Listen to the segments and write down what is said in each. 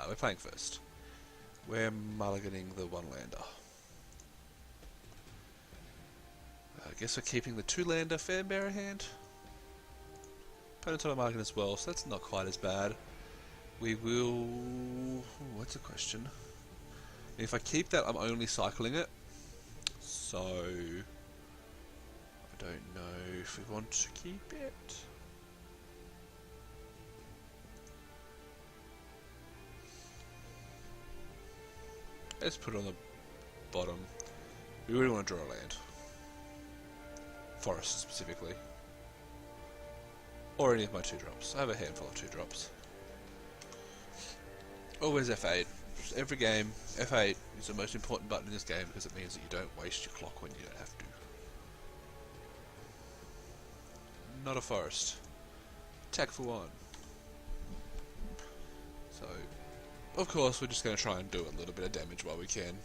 We're playing first. We're mulliganing the one lander. I guess we're keeping the two lander Fanbearer hand. Opponent's on a mulligan as well, so that's not quite as bad. We will... Ooh, what's the question? If I keep that, I'm only cycling it. So... I don't know if we want to keep it. Let's put it on the bottom. We really want to draw a land. Forest specifically. Or any of my 2-drops. I have a handful of 2-drops. Always F8. Every game, F8 is the most important button in this game because it means that you don't waste your clock when you don't have to. Not a forest. Attack for 1. So, of course, we're just going to try and do a little bit of damage while we can.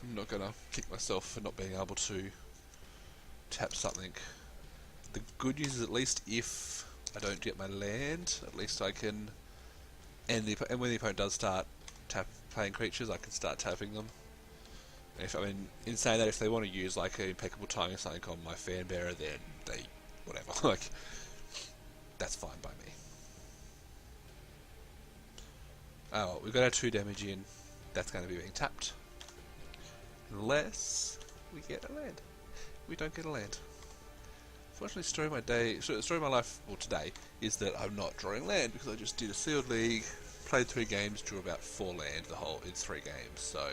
I'm not going to kick myself for not being able to tap something. The good news is at least if I don't get my land, at least I can... And when the opponent does start playing creatures, I can start tapping them. In saying that, if they want to use like an Impeccable Tongue or something on my Fanbearer, then they... whatever, like... That's fine by me. Oh, well, we've got our 2 damage in. That's going to be being tapped. Unless we get a land. We don't get a land. Fortunately, story of my life, well today, is that I'm not drawing land because I just did a sealed league, played 3 games, drew about 4 land in 3 games, so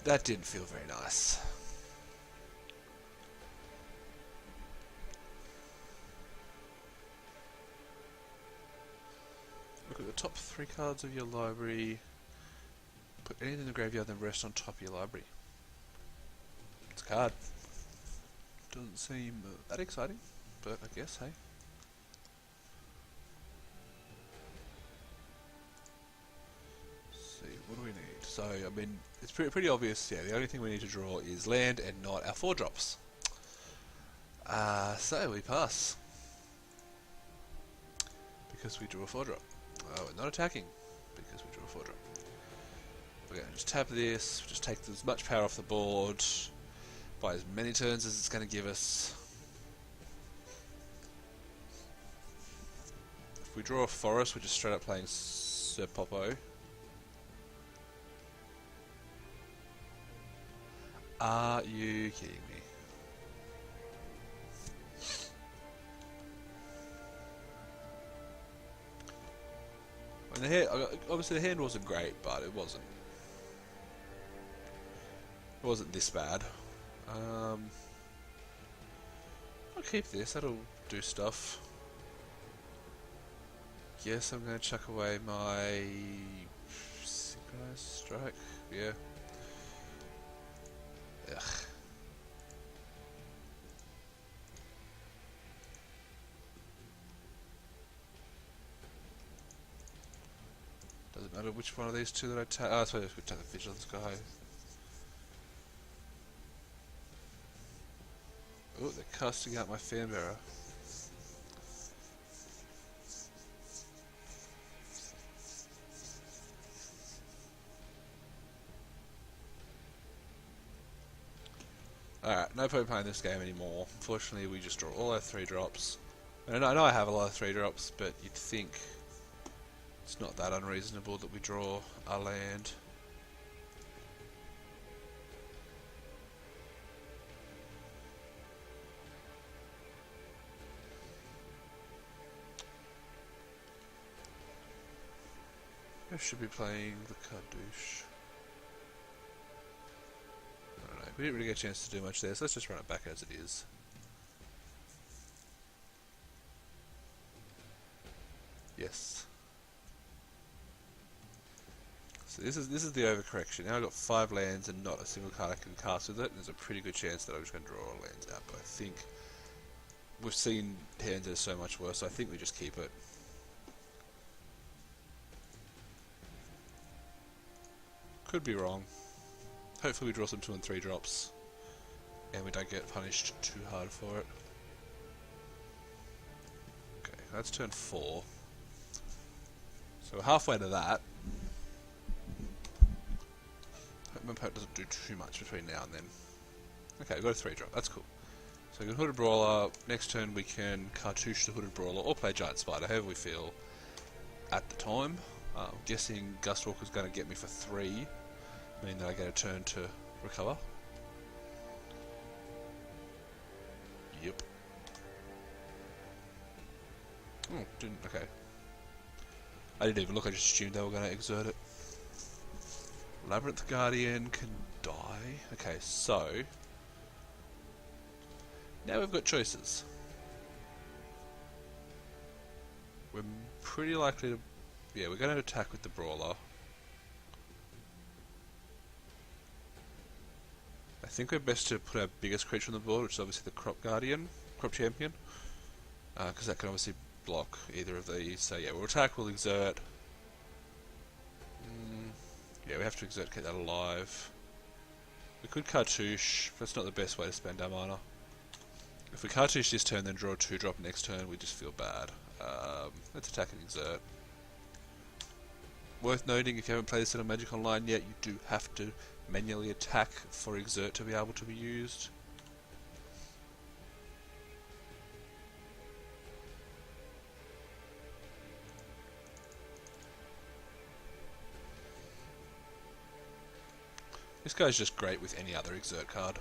that didn't feel very nice. Look at the top 3 cards of your library, put anything in the graveyard, then rest on top of your library. It's a card. Doesn't seem that exciting, but I guess, hey. Let's see, what do we need? So, I mean, it's pretty obvious, yeah, the only thing we need to draw is land and not our 4-drops. So we pass. Because we drew a 4-drop. We're not attacking, because we drew a 4-drop. We're going to just tap this, just take as much power off the board, by as many turns as it's going to give us. If we draw a forest, we're just straight up playing Sir Popo. Are you kidding me? I mean, obviously the hand wasn't great, but it wasn't this bad. I'll keep this, that'll do stuff. Yes, I'm going to chuck away my Synchronized Strike, yeah. Ugh. Doesn't matter which one of these 2 that I take. Oh, I suppose we take the Vigilance guy. Oh, they're casting out my Fanbearer. Alright, no point playing this game anymore. Fortunately, we just draw all our 3-drops. And I know I have a lot of 3-drops, but you'd think it's not that unreasonable that we draw our land. I should be playing the Kardouche. I don't know, we didn't really get a chance to do much there, so let's just run it back as it is. Yes. So this is the overcorrection. Now I've got 5 lands and not a single card I can cast with it, and there's a pretty good chance that I'm just going to draw all lands out, but I think we've seen hands that are so much worse, so I think we just keep it. Could be wrong. Hopefully we draw some 2 and 3 drops and we don't get punished too hard for it. Okay, that's turn 4. So we're halfway to that. Hope my opponent doesn't do too much between now and then. Okay, we've got a 3-drop, that's cool. So we can Hooded Brawler, next turn we can Cartouche the Hooded Brawler or play Giant Spider, however we feel at the time. I'm guessing Gust Walker's going to get me for 3, meaning that I get a turn to recover. Yep. Oh, didn't, okay. I didn't even look, I just assumed they were going to exert it. Labyrinth Guardian can die. Okay, so now we've got choices. We're pretty likely to... yeah, we're going to attack with the Brawler. I think we're best to put our biggest creature on the board, which is obviously the Crop Champion. Because that can obviously block either of these. So yeah, we'll attack, we'll exert. Yeah, we have to exert to get that alive. We could Cartouche, that's not the best way to spend our mana. If we Cartouche this turn, then draw a 2-drop next turn, we just feel bad. Let's attack and exert. Worth noting, if you haven't played this in a Magic Online yet, you do have to manually attack for exert to be able to be used. This guy's just great with any other exert card.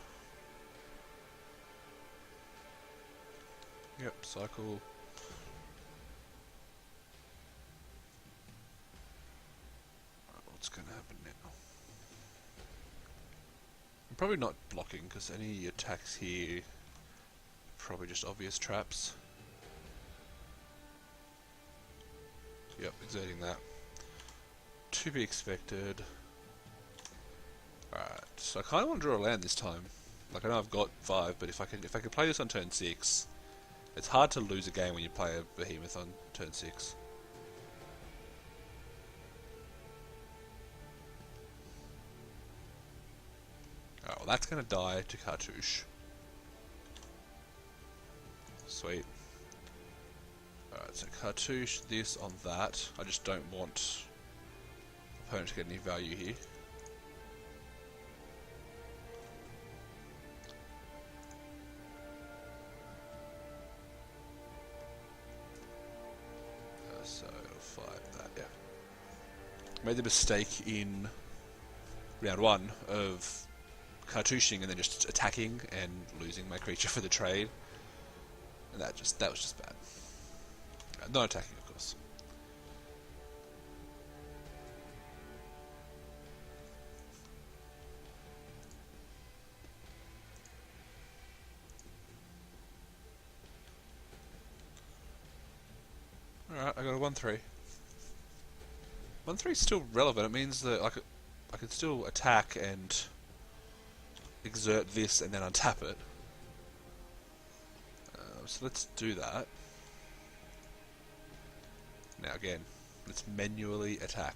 Yep, cycle. What's going to happen now? I'm probably not blocking because any attacks here are probably just obvious traps. Yep, exerting that. To be expected. Alright, so I kind of want to draw a land this time. Like, I know I've got 5, but if I can play this on turn 6, it's hard to lose a game when you play a Behemoth on turn 6. Alright, well that's going to die to Cartouche. Sweet. Alright, so Cartouche this on that. I just don't want the opponent to get any value here. So it'll fight that, yeah. Made the mistake in round 1 of cartouching and then just attacking and losing my creature for the trade. And that was just bad. Not attacking, of course. Alright, I got a 1-3. 1-3 is still relevant. It means that I could still attack and exert this and then untap it. So let's do that. Now again, let's manually attack.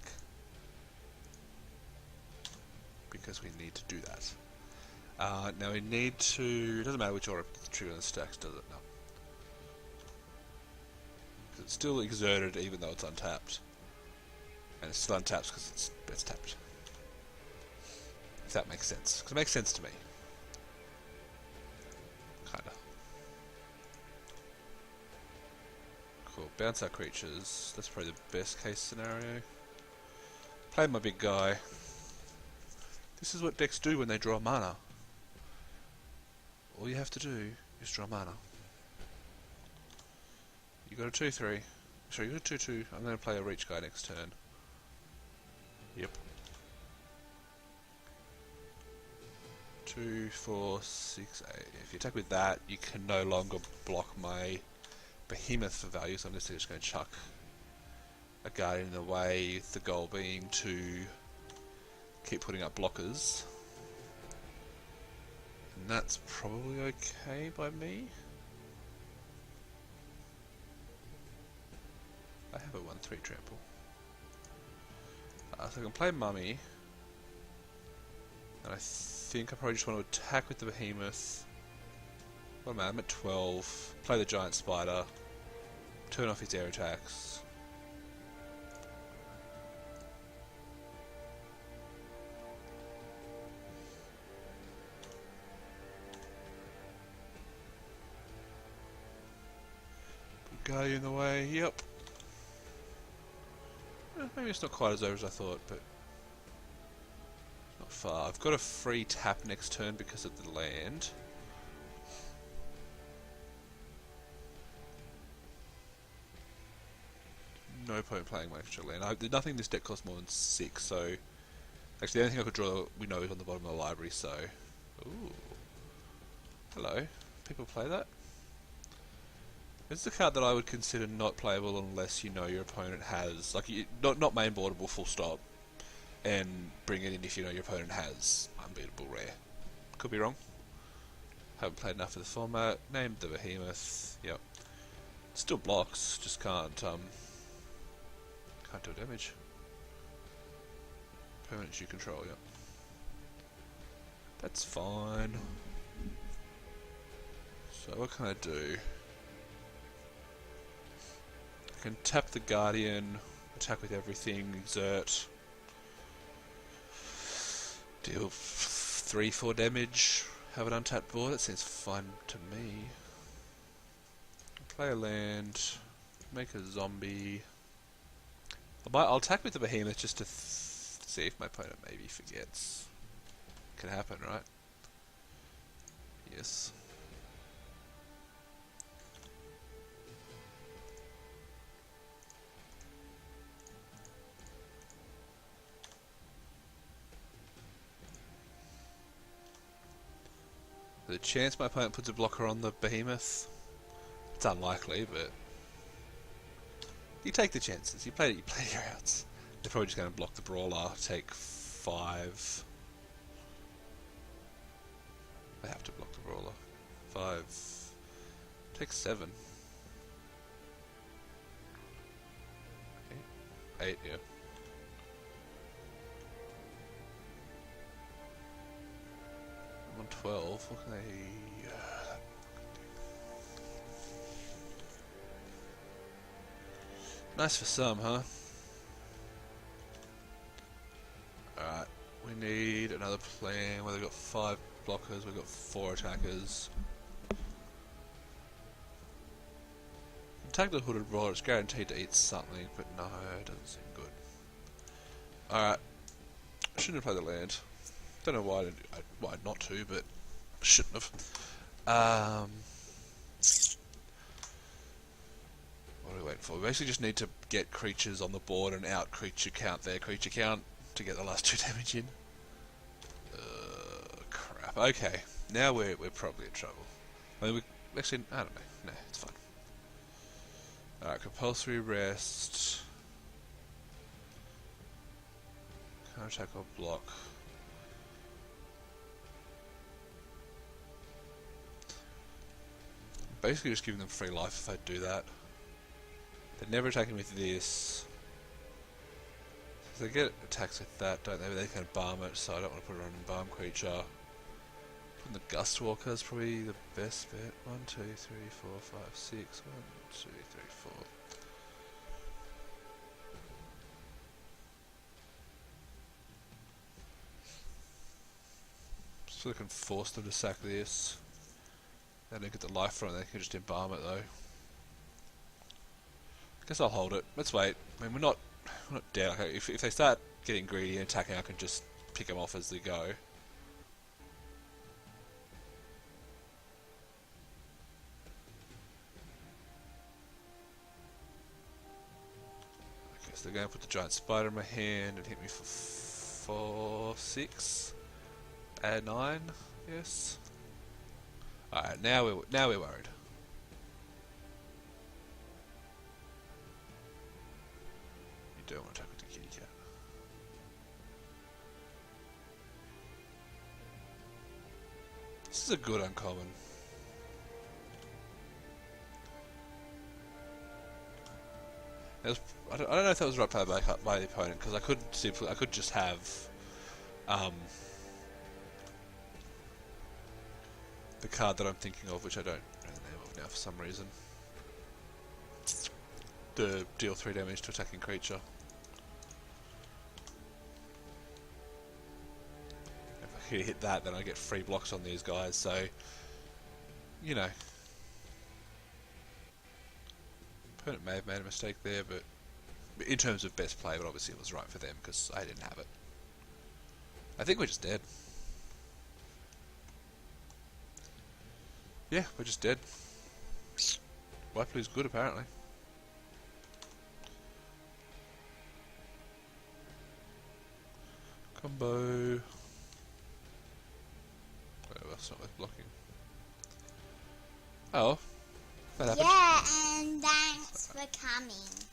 Because we need to do that. Now we need to... it doesn't matter which order the trigger on the stacks, does it? No. It's still exerted even though it's untapped. And it's still untapped because it's tapped. If that makes sense. Because it makes sense to me. Kinda. Cool. Bounce our creatures. That's probably the best case scenario. Play my big guy. This is what decks do when they draw mana. All you have to do is draw mana. You got a 2-3. Sorry, you got a 2-2. I'm going to play a reach guy next turn. Yep. 2, 4, 6, 8. If you attack with that, you can no longer block my Behemoth for value, so I'm just going to chuck a Guardian in the way, the goal being to keep putting up blockers. And that's probably okay by me. I have a 1-3 trample. So I can play Mummy. And I think I probably just want to attack with the Behemoth. What am I? I'm at 12. Play the Giant Spider. Turn off his air attacks. Guardian in the way, yep. Maybe it's not quite as over as I thought, but not far. I've got a free tap next turn because of the land. No point playing my extra land. Nothing in this deck costs more than 6, so... Actually, the only thing I could draw, we know, is on the bottom of the library, so... Ooh. Hello. People play that? It's the card that I would consider not playable unless you know your opponent has... Like, not mainboardable full stop. And bring it in if you know your opponent has unbeatable rare. Could be wrong. Haven't played enough of the format. Named the Behemoth. Yep. Still blocks, just can't do damage. Permanents you control, yep. That's fine. So what can I do? I can tap the Guardian, attack with everything, exert. Deal 3-4 damage, have an untapped board, that seems fine to me. Play a land, make a zombie. I'll attack with the Behemoth just to see if my opponent maybe forgets. Can happen, right? Yes. The chance my opponent puts a blocker on the Behemoth, it's unlikely, but you take the chances. You play your outs. They're probably just going to block the Brawler, take 5. They have to block the Brawler. 5. Take 7. 8, yeah. I'm on 12. What can they... Nice for some, huh? Alright, we need another plan where they've got 5 blockers, we've got 4 attackers. Attack the Hooded Brawler, it's guaranteed to eat something, but no, it doesn't seem good. Alright, I shouldn't have played the land. Don't know why not to, but I shouldn't have. What are we waiting for? We basically just need to get creatures on the board and out creature count their creature count to get the last 2 damage in. Crap. Okay, now we're probably in trouble. I mean, I don't know. No, it's fine. Alright, compulsory rest. Can't attack or block. Basically just giving them free life if I do that. They're never attacking with this. They get attacks with that, don't they? They can balm it, so I don't want to put it on a balm creature. Putting the Gust Walker is probably the best bet. 1, 2, 3, 4, 5, 6. 1, 2, 3, 4. So I can force them to sack this. They don't get the life from it, they can just embalm it though. Guess I'll hold it. Let's wait. I mean, we're not dead. Okay, if they start getting greedy and attacking, I can just pick them off as they go. Okay, so they're going to put the giant spider in my hand and hit me for 4, 6, add 9. Yes. Alright, now we're worried. You don't want to attack with the kitty cat. This is a good uncommon. I don't know if that was right play by the opponent, because I could just have the card that I'm thinking of, which I don't know the name of now for some reason. To deal 3 damage to attacking creature. If I could hit that, then I get free blocks on these guys, so, you know. Opponent may have made a mistake there, but in terms of best play, but obviously it was right for them because I didn't have it. I think we're just dead. Yeah, we're just dead. White blue's good apparently. Combo. Oh, that's not worth blocking. Oh, that happened. Yeah, and thanks for coming.